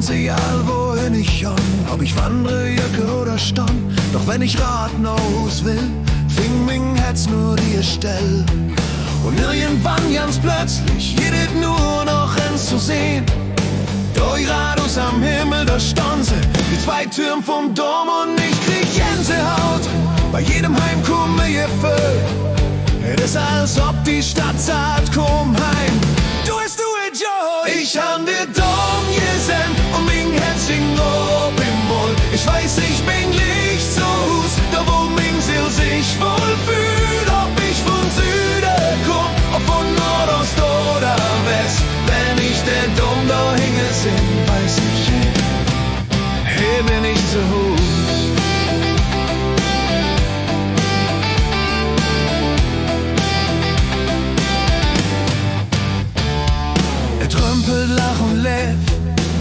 ganz egal wohin ich schon, ob ich wandere, jacke oder Stonn. Doch wenn ich rat noch hus will, fing mein Herz nur die Stelle. Und irgendwann ganz plötzlich jedet nur noch eins zu sehen. Durch Radus am Himmel, da stand sie, die zwei Türme vom Dom, und ich krieg Gänsehaut bei jedem Heimkommen Gefühl. Es ist, als ob die Stadt sagt, komm heim, du hast du it, Joe. Ich han den Dom gesehen und mein Herz singt ob im Mund. Ich weiß, ich bin nicht so hus, da wo mein Seele sich wohl fühlt. Ob ich von Süden komm, ob von Nordost oder West, wenn ich den Dom da hinge sinn, weiß ich, hier bin ich zu Hus. Trömpelt, lach und lebt,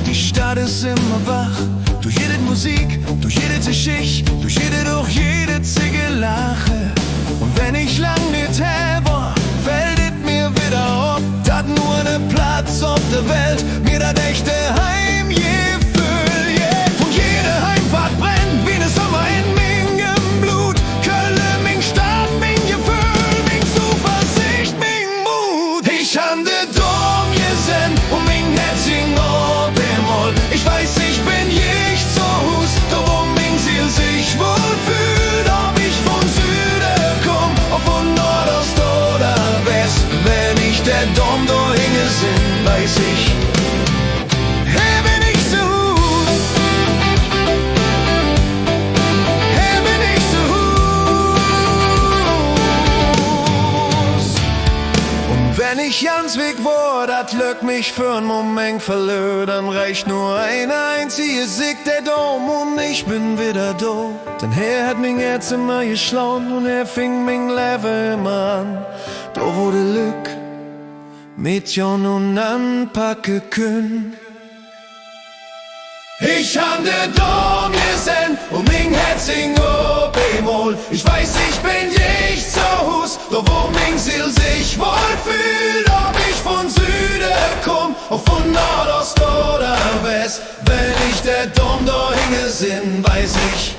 die Stadt ist immer wach. Durch jede Musik, durch jede Geschichte, durch jede, durch jede Zige lache. Und wenn ich lang nicht habe, fällt es mir wieder ob, dat nur ne Platz auf der Welt mir das echte Heimgefühl, yeah. Und jede Heimfahrt brennt wie ne Sommer in mingem Blut. Köln, ming Stadt, ming Gefühl, ming Zuversicht, ming Mut. Ich han de Dom gesehen und mein Herz sing ob im Moll. Ich weiß, ich bin nicht so hus, da wo mein Seele sich wohl fühlt. Ob ich von Süden komm, ob von Nordost oder West, wenn ich der Dom da hinge sinn, weiß ich, hier bin ich so hus. Hier bin ich so hus. Und wenn ich ganz weg war, dat Glück mich für einen Moment verlor, dann reicht nur ein einziges Sieg, der Dom, und ich bin wieder da. Denn er hat mein Herz immer geschlagen und er fing mein Leben immer an. Da wurde Glück mit Jon und anpacken können. Ich han de Dom gesehen und mein Herz sing ob Bemol. Ich weiß, ich bin nicht so hus, da wo mein Seele sich wohl fühlt. Ob ich von Süden komm, ob von Nordost oder West, wenn ich der Dom da hinge sinn, weiß ich,